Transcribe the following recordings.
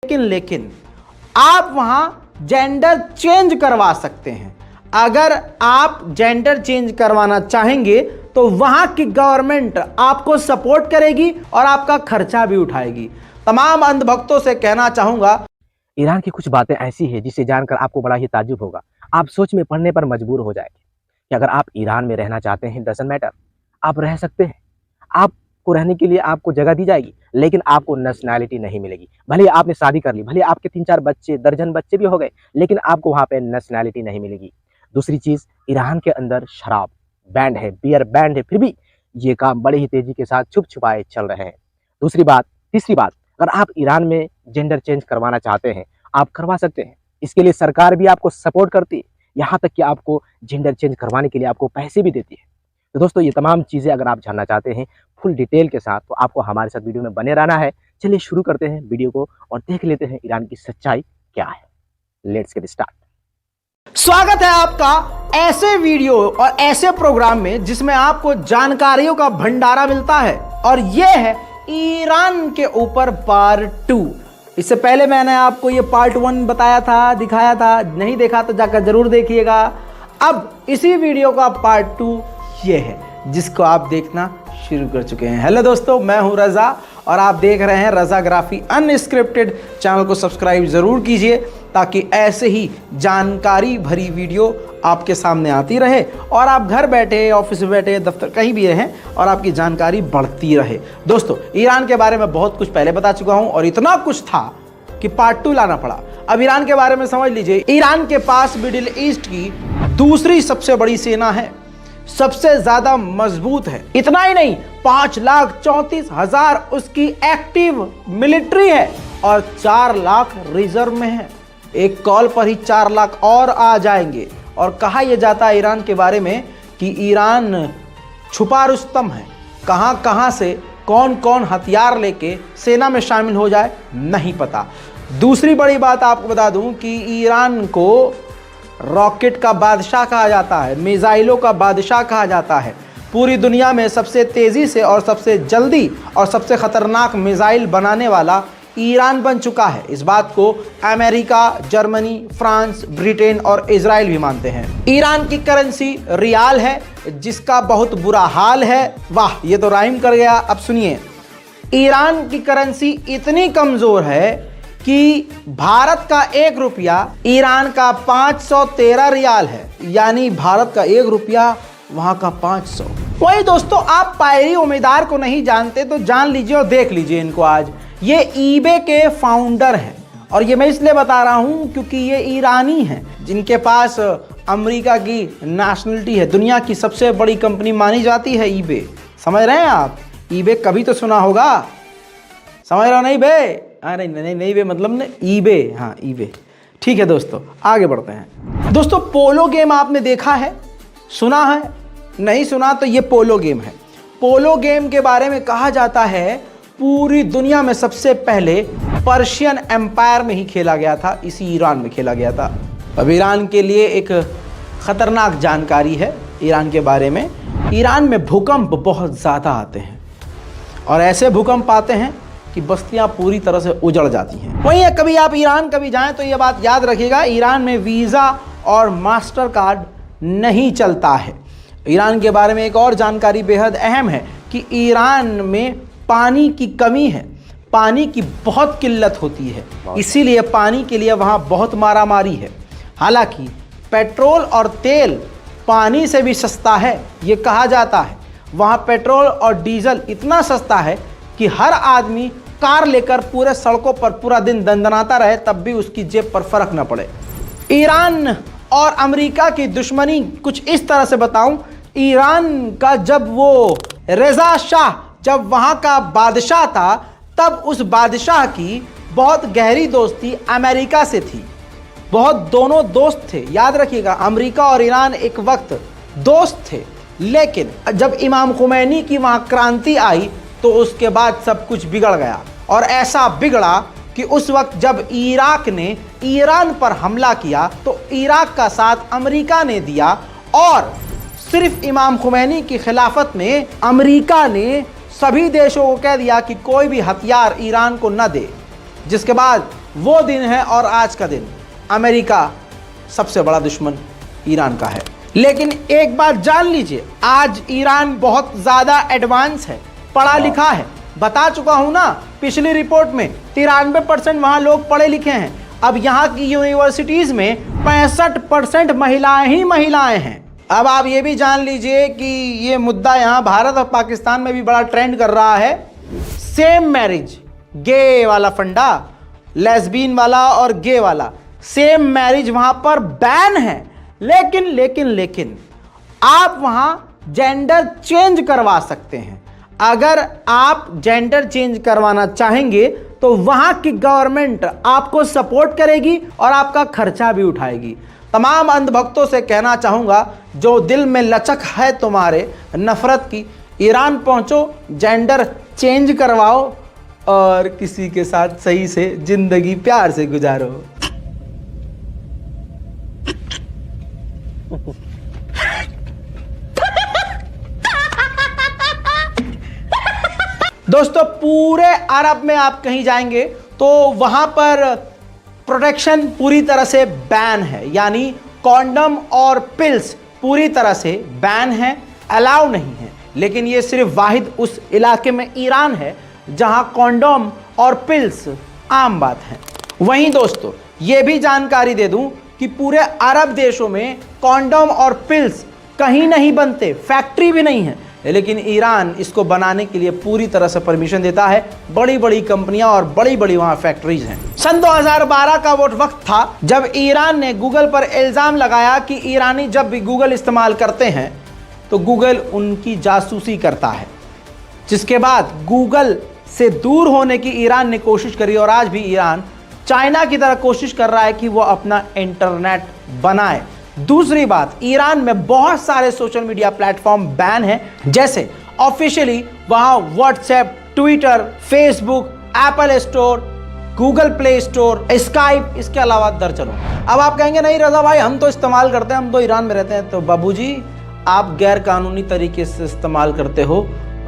लेकिन आप वहां जेंडर चेंज करवा सकते हैं। अगर आप जेंडर चेंज करवाना चाहेंगे तो वहां की गवर्नमेंट आपको सपोर्ट करेगी और आपका खर्चा भी उठाएगी। तमाम अंधभक्तों से कहना चाहूंगा, ईरान की कुछ बातें ऐसी है जिसे जानकर आपको बड़ा ही ताज्जुब होगा। आप सोच में पड़ने पर मजबूर हो जाएंगे कि अगर आप ईरान में रहना चाहते हैं, डजंट मैटर, आप रह सकते हैं। आपको रहने के लिए आपको जगह दी जाएगी, लेकिन आपको नेशनैलिटी नहीं मिलेगी। भले आपने शादी कर ली, भले आपके 3-4 बच्चे, दर्जन बच्चे भी हो गए, लेकिन आपको वहां पे नेशनैलिटी नहीं मिलेगी। दूसरी चीज, ईरान के अंदर शराब बैंड है, बियर बैंड है, फिर भी ये काम बड़े ही तेजी के साथ छुप छुपाए चल रहे हैं। तीसरी बात, अगर आप ईरान में जेंडर चेंज करवाना चाहते हैं, आप करवा सकते हैं। इसके लिए सरकार भी आपको सपोर्ट करती है, यहाँ तक कि आपको जेंडर चेंज करवाने के लिए आपको पैसे भी देती है। तो दोस्तों, ये तमाम चीज़ें अगर आप जानना चाहते हैं फुल डिटेल के साथ, तो आपको हमारे साथ वीडियो में बने रहना है। चलिए शुरू करते हैं वीडियो को और देख लेते हैं ईरान की सच्चाई क्या है। Let's get start. स्वागत है आपका ऐसे वीडियो और ऐसे प्रोग्राम में जिसमें आपको जानकारियों का भंडारा मिलता है, और यह है ईरान के ऊपर पार्ट 2। इससे पहले मैंने आपको ये पार्ट 1 बताया था, दिखाया था, नहीं देखा तो जाकर जरूर देखिएगा। अब इसी वीडियो का पार्ट 2 ये है जिसको आप देखना शुरू कर चुके हैं। हेलो दोस्तों, मैं हूं रजा और आप देख रहे हैं रजाग्राफी अनस्क्रिप्टेड। चैनल को सब्सक्राइब जरूर कीजिए ताकि ऐसे ही जानकारी भरी वीडियो आपके सामने आती रहे और आप घर बैठे, ऑफिस में बैठे, दफ्तर कहीं भी रहें और आपकी जानकारी बढ़ती रहे। दोस्तों, ईरान के बारे में बहुत कुछ पहले बता चुका हूं और इतना कुछ था कि पार्ट 2 लाना पड़ा। अब ईरान के बारे में समझ लीजिए। ईरान के पास मिडिल ईस्ट की दूसरी सबसे बड़ी सेना है, सबसे ज्यादा मजबूत है। इतना ही नहीं, 5,34,000 उसकी एक्टिव मिलिट्री है और 4 लाख रिजर्व में है। एक कॉल पर ही 4 लाख और आ जाएंगे। और कहा यह जाता है ईरान के बारे में कि ईरान छुपा रुस्तम है। कहां कहां से कौन कौन हथियार लेके सेना में शामिल हो जाए नहीं पता। दूसरी बड़ी बात आपको बता दूं कि ईरान को रॉकेट का बादशाह कहा जाता है, मिसाइलों का बादशाह कहा जाता है। पूरी दुनिया में सबसे तेज़ी से और सबसे जल्दी और सबसे ख़तरनाक मिसाइल बनाने वाला ईरान बन चुका है। इस बात को अमेरिका, जर्मनी, फ्रांस, ब्रिटेन और इजराइल भी मानते हैं। ईरान की करेंसी रियाल है जिसका बहुत बुरा हाल है। वाह, ये तो राइम कर गया। अब सुनिए, ईरान की करेंसी इतनी कमज़ोर है कि भारत का 1 रुपया ईरान का 513 रियाल है, यानी भारत का 1 रुपया वहां का 500। वही दोस्तों, आप पायरी उम्मीदवार को नहीं जानते तो जान लीजिए और देख लीजिए इनको। आज ये ईबे के फाउंडर हैं और ये मैं इसलिए बता रहा हूं क्योंकि ये ईरानी हैं जिनके पास अमेरिका की नेशनलिटी है। दुनिया की सबसे बड़ी कंपनी मानी जाती है ईबे। समझ रहे हैं आप? ईबे कभी तो सुना होगा, समझ रहे हो? नहीं बे, नहीं बे मतलब ने ईबे, हाँ ईबे। ठीक है दोस्तों, आगे बढ़ते हैं। दोस्तों, पोलो गेम आपने देखा है, सुना है? नहीं सुना तो ये पोलो गेम है। पोलो गेम के बारे में कहा जाता है पूरी दुनिया में सबसे पहले पर्शियन एम्पायर में ही खेला गया था, इसी ईरान में खेला गया था। अब ईरान के लिए एक खतरनाक जानकारी है ईरान के बारे में। ईरान में भूकंप बहुत ज़्यादा आते हैं और ऐसे भूकंप आते हैं कि बस्तियां पूरी तरह से उजड़ जाती हैं। वहीं कभी आप ईरान कभी जाएं तो ये बात याद रखिएगा, ईरान में वीज़ा और मास्टर कार्ड नहीं चलता है। ईरान के बारे में एक और जानकारी बेहद अहम है कि ईरान में पानी की कमी है, पानी की बहुत किल्लत होती है, इसीलिए पानी के लिए वहाँ बहुत मारामारी है। हालांकि पेट्रोल और तेल पानी से भी सस्ता है, ये कहा जाता है। वहाँ पेट्रोल और डीजल इतना सस्ता है कि हर आदमी कार लेकर पूरे सड़कों पर पूरा दिन दंदनाता रहे तब भी उसकी जेब पर फर्क न पड़े। ईरान और अमेरिका की दुश्मनी कुछ इस तरह से बताऊं, ईरान का जब वो रेजा शाह जब वहाँ का बादशाह था, तब उस बादशाह की बहुत गहरी दोस्ती अमेरिका से थी। बहुत दोनों दोस्त थे, याद रखिएगा, अमेरिका और ईरान एक वक्त दोस्त थे। लेकिन जब इमाम खुमैनी की वहाँ क्रांति आई तो उसके बाद सब कुछ बिगड़ गया। और ऐसा बिगड़ा कि उस वक्त जब इराक ने ईरान पर हमला किया तो इराक का साथ अमेरिका ने दिया और सिर्फ इमाम खुमैनी की खिलाफत में अमेरिका ने सभी देशों को कह दिया कि कोई भी हथियार ईरान को न दे। जिसके बाद वो दिन है और आज का दिन अमेरिका सबसे बड़ा दुश्मन ईरान का है। लेकिन एक बात जान लीजिए, आज ईरान बहुत ज़्यादा एडवांस है, पढ़ा लिखा है। बता चुका हूं ना पिछली रिपोर्ट में, 93% वहां लोग पढ़े लिखे हैं। अब यहाँ की यूनिवर्सिटीज़ में 65% महिलाएं ही महिलाएं हैं। अब आप ये भी जान लीजिए कि ये मुद्दा यहाँ भारत और पाकिस्तान में भी बड़ा ट्रेंड कर रहा है। सेम मैरिज, गे वाला फंडा, लेस्बियन वाला और गे वाला सेम मैरिज वहाँ पर बैन है। लेकिन आप वहाँ जेंडर चेंज करवा सकते हैं। अगर आप जेंडर चेंज करवाना चाहेंगे तो वहाँ की गवर्नमेंट आपको सपोर्ट करेगी और आपका खर्चा भी उठाएगी। तमाम अंधभक्तों से कहना चाहूँगा, जो दिल में लचक है तुम्हारे नफरत की, ईरान पहुँचो, जेंडर चेंज करवाओ और किसी के साथ सही से जिंदगी प्यार से गुजारो। दोस्तों, पूरे अरब में आप कहीं जाएंगे तो वहां पर प्रोटेक्शन पूरी तरह से बैन है, यानी कॉन्डम और पिल्स पूरी तरह से बैन है, अलाउ नहीं है। लेकिन ये सिर्फ वाहिद उस इलाके में ईरान है जहां कॉन्डम और पिल्स आम बात है। वहीं दोस्तों, ये भी जानकारी दे दूं कि पूरे अरब देशों में कॉन्डम और पिल्स कहीं नहीं बनते, फैक्ट्री भी नहीं है, लेकिन ईरान इसको बनाने के लिए पूरी तरह से परमिशन देता है। बड़ी बड़ी कंपनियां और बड़ी बड़ी वहां फैक्ट्रीज हैं। सन 2012 का वो वक्त था जब ईरान ने गूगल पर इल्ज़ाम लगाया कि ईरानी जब भी गूगल इस्तेमाल करते हैं तो गूगल उनकी जासूसी करता है, जिसके बाद गूगल से दूर होने की ईरान ने कोशिश करी और आज भी ईरान चाइना की तरह कोशिश कर रहा है कि वो अपना इंटरनेट बनाए। दूसरी बात, ईरान में बहुत सारे सोशल मीडिया प्लेटफॉर्म बैन हैं, जैसे ऑफिशियली वहां WhatsApp, Twitter, Facebook, Apple store, Google play store, Skype, इसके अलावा दर्जनों। अब आप कहेंगे नहीं रजा भाई, हम तो इस्तेमाल करते हैं, हम तो ईरान में रहते हैं। तो बाबूजी, आप गैर कानूनी तरीके से इस्तेमाल करते हो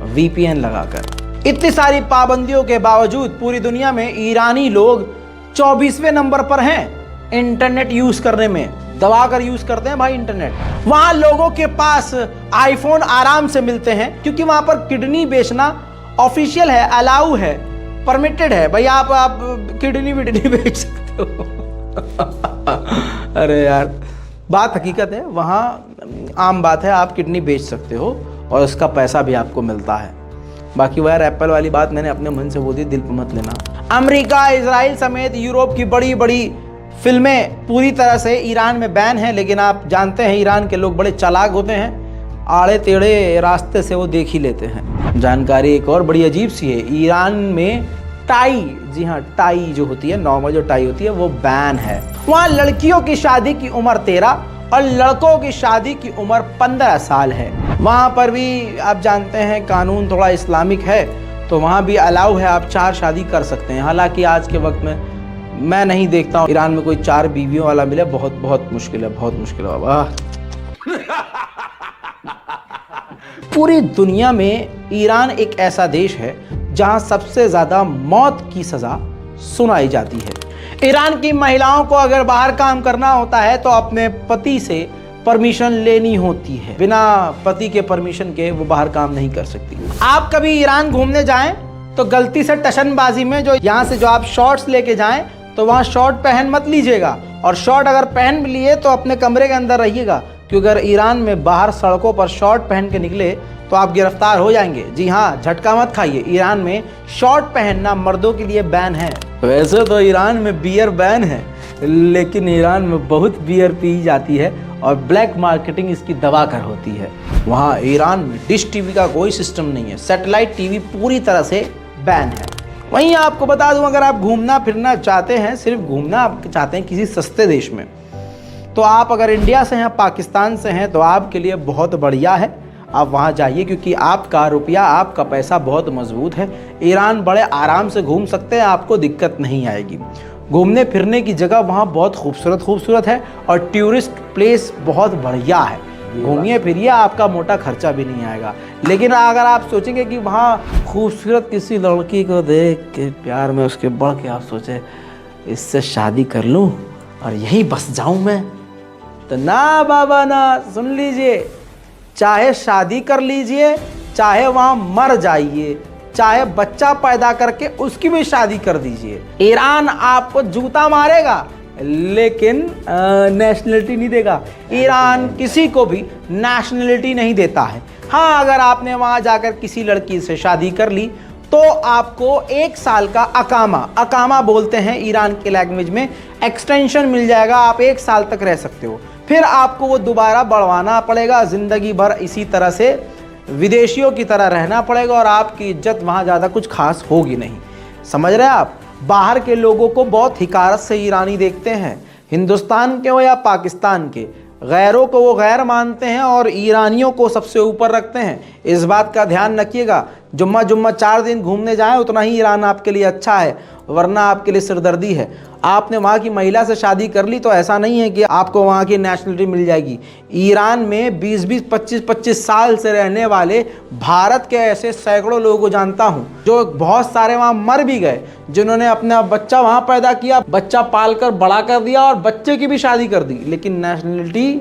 VPN लगाकर। इतनी सारी पाबंदियों के बावजूद पूरी दुनिया में ईरानी लोग 24वें नंबर पर हैं इंटरनेट यूज करने में, दबाकर यूज करते हैं भाई इंटरनेट। वहां लोगों के पास आईफोन आराम से मिलते हैं क्योंकि वहां पर किडनी बेचना ऑफिशियल है, अलाउ है, परमिटेड है। भाई आप किडनी विडनी बेच सकते हो। अरे यार, बात हकीकत है, वहां आम बात है, आप किडनी बेच सकते हो और उसका पैसा भी आपको मिलता है। बाकी वो यार एप्पल वाली बात मैंने अपने मन से बोल दी, दिल पे मत लेना। अमेरिका, इजराइल समेत यूरोप की बड़ी बड़ी फिल्में पूरी तरह से ईरान में बैन है। लेकिन आप जानते हैं ईरान के लोग बड़े चालाक होते हैं, आड़े टेढ़े रास्ते से वो देख ही लेते हैं। जानकारी एक और बड़ी अजीब सी है, ईरान में टाई, जी हाँ टाई जो होती है, नॉर्मल जो टाई होती है, वो बैन है। वहाँ लड़कियों की शादी की उम्र 13 और लड़कों की शादी की उम्र 15 साल है। वहाँ पर भी आप जानते हैं कानून थोड़ा इस्लामिक है, तो वहाँ भी अलाउ है, आप 4 शादी कर सकते हैं। हालांकि आज के वक्त में मैं नहीं देखता हूँ ईरान में कोई 4 बीवियों वाला मिले, बहुत मुश्किल है, बहुत मुश्किल है बाबा। पूरी दुनिया में ईरान एक ऐसा देश है जहां सबसे ज्यादा मौत की सजा सुनाई जाती है। ईरान की महिलाओं को अगर बाहर काम करना होता है तो अपने पति से परमिशन लेनी होती है, बिना पति के परमिशन के वो बाहर काम नहीं कर सकती। आप कभी ईरान घूमने जाएं तो गलती से टशनबाजी में जो यहाँ से जो आप शॉर्ट्स लेके जाएं तो वहाँ शॉर्ट पहन मत लीजिएगा, और शॉर्ट अगर पहन भी लिए तो अपने कमरे के अंदर रहिएगा, क्योंकि अगर ईरान में बाहर सड़कों पर शॉर्ट पहन के निकले तो आप गिरफ्तार हो जाएंगे। जी हाँ, झटका मत खाइए, ईरान में शॉर्ट पहनना मर्दों के लिए बैन है। वैसे तो ईरान में बियर बैन है, लेकिन ईरान में बहुत बियर पी जाती है और ब्लैक मार्केटिंग इसकी दबा कर होती है। वहाँ ईरान में डिश टीवी का कोई सिस्टम नहीं है, सैटेलाइट टीवी पूरी तरह से बैन है। वहीं आपको बता दूं, अगर आप घूमना फिरना चाहते हैं, सिर्फ घूमना आप चाहते हैं किसी सस्ते देश में, तो आप अगर इंडिया से हैं, पाकिस्तान से हैं, तो आपके लिए बहुत बढ़िया है, आप वहाँ जाइए, क्योंकि आपका रुपया, आपका पैसा बहुत मजबूत है। ईरान बड़े आराम से घूम सकते हैं, आपको दिक्कत नहीं आएगी। घूमने फिरने की जगह वहाँ बहुत खूबसूरत है और टूरिस्ट प्लेस बहुत बढ़िया है। घूमिए फिरिए, आपका मोटा खर्चा भी नहीं आएगा। लेकिन अगर आप सोचेंगे कि वहाँ खूबसूरत किसी लड़की को देख के प्यार में उसके बढ़ के आप सोचे इससे शादी कर लूं और यहीं बस जाऊं मैं। तो ना बाबा ना, सुन लीजिए, चाहे शादी कर लीजिए, चाहे वहां मर जाइए, चाहे बच्चा पैदा करके उसकी भी शादी कर दीजिए, ईरान आपको जूता मारेगा लेकिन नेशनलिटी नहीं देगा। ईरान किसी को भी नेशनलिटी नहीं देता है। हाँ, अगर आपने वहां जाकर किसी लड़की से शादी कर ली तो आपको 1 साल का अकामा बोलते हैं ईरान के लैंग्वेज में, एक्सटेंशन मिल जाएगा। आप 1 साल तक रह सकते हो, फिर आपको वो दोबारा बढ़वाना पड़ेगा। जिंदगी भर इसी तरह से विदेशियों की तरह रहना पड़ेगा और आपकी इज्जत वहाँ ज़्यादा कुछ खास होगी नहीं। समझ रहे हैं आप? बाहर के लोगों को बहुत हिकारत से ईरानी देखते हैं, हिंदुस्तान के हो या पाकिस्तान के। गैरों को वो गैर मानते हैं और ईरानियों को सबसे ऊपर रखते हैं। इस बात का ध्यान रखिएगा। जुम्मा 4 दिन घूमने जाएं, उतना ही ईरान आपके लिए अच्छा है, वरना आपके लिए सिरदर्दी है। आपने वहाँ की महिला से शादी कर ली तो ऐसा नहीं है कि आपको वहाँ की नेशनलिटी मिल जाएगी। ईरान में 20-20, 25-25 साल से रहने वाले भारत के ऐसे सैकड़ों लोगों को जानता हूँ जो बहुत सारे वहाँ मर भी गए, जिन्होंने अपना बच्चा वहाँ पैदा किया, बच्चा पाल कर बड़ा कर दिया और बच्चे की भी शादी कर दी, लेकिन नेशनलिटी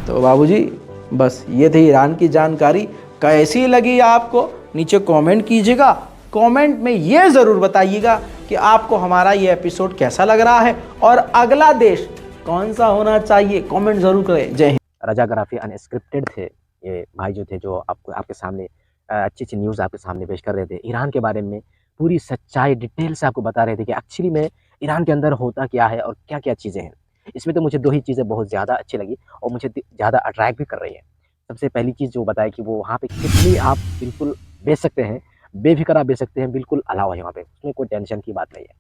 तो बाबूजी बस ये थी ईरान की जानकारी। कैसी लगी आपको नीचे कमेंट कीजिएगा। कमेंट में ये ज़रूर बताइएगा कि आपको हमारा ये एपिसोड कैसा लग रहा है और अगला देश कौन सा होना चाहिए, कमेंट ज़रूर करें। जय हिंद। रजा गराफी अनस्क्रिप्टेड थे ये भाई जो थे, जो आपके सामने अच्छी अच्छी न्यूज़ आपके सामने पेश कर रहे थे। ईरान के बारे में पूरी सच्चाई डिटेल से आपको बता रहे थे कि एक्चुअली में ईरान के अंदर होता क्या है और क्या क्या चीज़ें हैं। इसमें तो मुझे 2 ही चीज़ें बहुत ज़्यादा अच्छी लगी और मुझे ज़्यादा अट्रैक्ट भी कर रही है। सबसे पहली चीज़ जो बताया कि वो वहाँ पे कितनी आप बिल्कुल बेच सकते हैं, बेफिक्र आप बेच सकते हैं, बिल्कुल अलाउ है वहाँ पे, उसमें कोई टेंशन की बात नहीं है।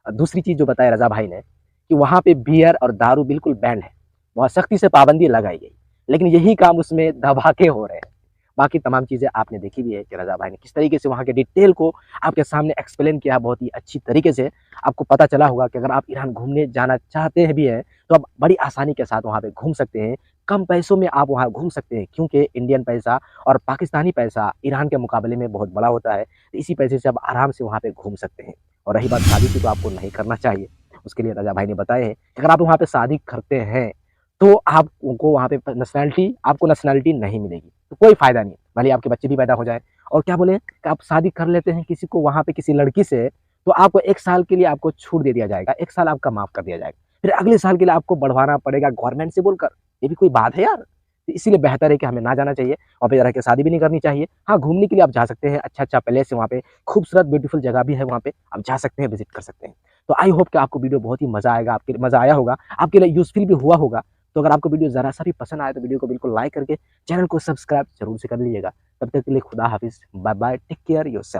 और दूसरी चीज़ जो बताया रज़ा भाई ने कि वहाँ पे बियर और दारू बिल्कुल बैंड है, वहाँ सख्ती से पाबंदी लगाई गई, लेकिन यही काम उसमें दबा के हो रहे हैं। बाकी तमाम चीज़ें आपने देखी भी है कि रज़ा भाई ने किस तरीके से वहाँ के डिटेल को आपके सामने एक्सप्लेन किया, बहुत ही अच्छी तरीके से। आपको पता चला होगा कि अगर आप ईरान घूमने जाना चाहते हैं भी हैं तो आप बड़ी आसानी के साथ वहाँ पे घूम सकते हैं, कम पैसों में आप वहाँ घूम सकते हैं, क्योंकि इंडियन पैसा और पाकिस्तानी पैसा ईरान के मुकाबले में बहुत बड़ा होता है। तो इसी पैसे से आप आराम से वहाँ पे घूम सकते हैं। और रही बात शादी की, तो आपको नहीं करना चाहिए। उसके लिए रज़ा भाई ने बताया है कि अगर आप वहाँ पे शादी करते हैं तो आपको वहाँ पे आपको नेशनलिटी नहीं मिलेगी, तो कोई फ़ायदा नहीं है, भले आपके बच्चे भी पैदा हो जाए। और क्या बोले कि आप शादी कर लेते हैं किसी को वहाँ पे किसी लड़की से, तो आपको 1 साल के लिए आपको छूट दे दिया जाएगा, 1 साल आपका माफ़ कर दिया जाएगा, फिर अगले साल के लिए आपको बढ़वाना पड़ेगा गवर्नमेंट से बोलकर। ये भी कोई बात है यार? तो इसीलिए बेहतर है कि हमें ना जाना चाहिए, वहाँ पे रह के शादी भी नहीं करनी चाहिए। हाँ, घूमने के लिए आप जा सकते हैं, अच्छा प्लेस है वहाँ पे, खूबसूरत ब्यूटीफुल जगह भी है वहाँ पे, आप जा सकते हैं, विजिट कर सकते हैं। तो आई होप कि आपको वीडियो बहुत ही मज़ा आया होगा, आपके लिए यूज़फुल भी हुआ होगा। तो अगर आपको वीडियो ज़रा सा भी पसंद आए तो वीडियो को बिल्कुल लाइक करके चैनल को सब्सक्राइब जरूर से कर लीजिएगा। तब तक के लिए खुदा हाफिज़, bye bye, take care yourself.